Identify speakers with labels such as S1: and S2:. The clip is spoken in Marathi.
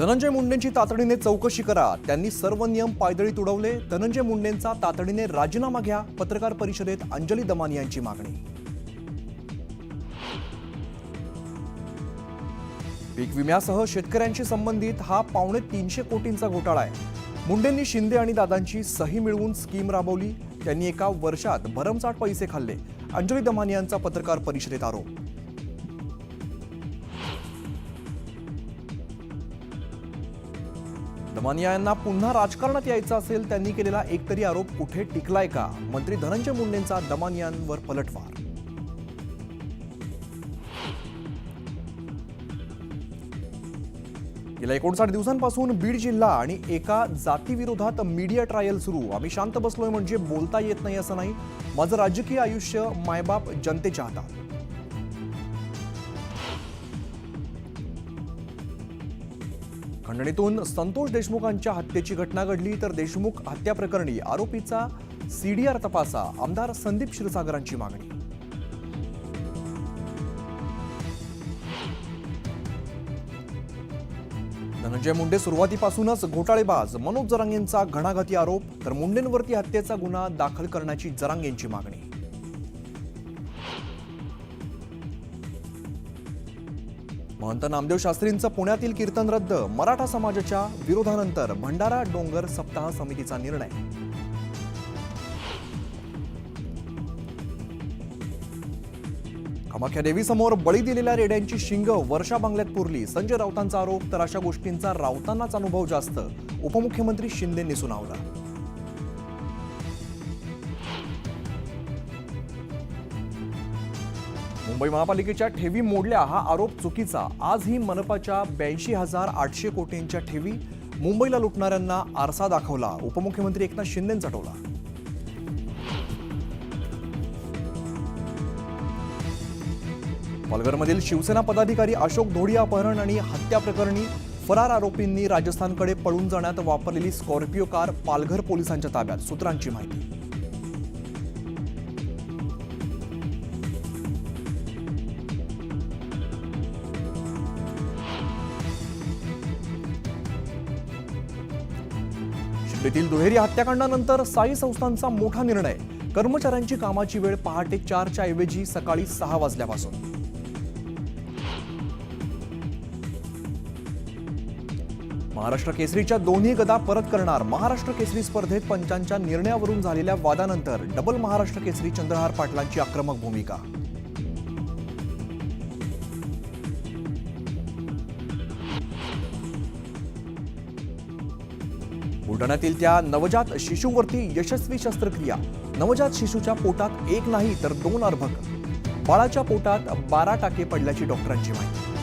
S1: धनंजय मुंडेंची तातडीने चौकशी करा. त्यांनी सर्व नियम पायदळी तुडवले. धनंजय मुंडेंचा तातडीने राजीनामा घ्या. पत्रकार परिषदेत अंजली दमानी यांची मागणी. पीक विम्यासह शेतकऱ्यांशी संबंधित हा 350 कोटींचा घोटाळा आहे. मुंडेंनी शिंदे आणि दादांची सही मिळवून स्कीम राबवली. त्यांनी एका वर्षात भरमसाठ पैसे खाल्ले. अंजली दमानी यांचा पत्रकार परिषदेत आरोप. दमानी यांना पुन्हा राजकारणात यायचं असेल त्यांनी केलेला एकतरी आरोप कुठे टिकलाय का? मंत्री धनंजय मुंडेंचा दमानी यांवर पलटवार. गेल्या 59 दिवसांपासून बीड जिल्हा आणि एका जातीविरोधात मीडिया ट्रायल सुरू. आम्ही शांत बसलोय म्हणजे बोलता येत नाही असं नाही. माझं राजकीय आयुष्य मायबाप जनतेच्या हातात. खंडणीतून संतोष देशमुखांच्या हत्येची घटना घडली तर देशमुख हत्या प्रकरणी आरोपीचा सीडीआर तपासा. आमदार संदीप क्षीरसागरांची मागणी. धनंजय मुंडे सुरुवातीपासूनच घोटाळेबाज. मनोज जरांगेंचा घणाघाती आरोप तर मुंडेंवरती हत्येचा गुन्हा दाखल करण्याची जरांगेंची मागणी. महंत नामदेव शास्त्रींचं पुण्यातील कीर्तन रद्द. मराठा समाजाच्या विरोधानंतर भंडारा डोंगर सप्ताह समितीचा निर्णय. कामाख्या देवीसमोर बळी दिलेल्या रेड्यांची शिंग वर्षा बंगल्यात पुरली. संजय राऊतांचा आरोप तर अशा गोष्टींचा राऊतांनाच अनुभव जास्त. उपमुख्यमंत्री शिंदेंनी सुनावला. मुंबई महापालिकेच्या ठेवी मोडल्या हा आरोप चुकीचा. आजही मनपाच्या 82,800 कोटींच्या ठेवी मुंबईला लुटणाऱ्यांना आरसा दाखवला. उपमुख्यमंत्री एकनाथ शिंदेंचा टोला. पालघरमधील शिवसेना पदाधिकारी अशोक धोडिया अपहरण आणि हत्या प्रकरणी फरार आरोपींनी राजस्थानकडे पळून जाण्यात वापरलेली स्कॉर्पिओ कार पालघर पोलिसांच्या ताब्यात. सूत्रांची माहिती. शिर्डीतील दुहेरी हत्याकांडानंतर साई संस्थांचा मोठा निर्णय. कर्मचाऱ्यांची कामाची वेळ पहाटे 4च्या ऐवजी सकाळी 6 वाजल्यापासून. महाराष्ट्र केसरीच्या दोन्ही गदा परत करणार. महाराष्ट्र केसरी स्पर्धेत पंचांच्या निर्णयावरून झालेल्या वादानंतर डबल महाराष्ट्र केसरी चंद्रहार पाटलांची आक्रमक भूमिका. बुलढाण्यातील त्या नवजात शिशूवरती यशस्वी शस्त्रक्रिया. नवजात शिशूच्या पोटात एक नाही तर 2 अर्भक. बाळाच्या पोटात 12 टाके पडल्याची डॉक्टरांची माहिती.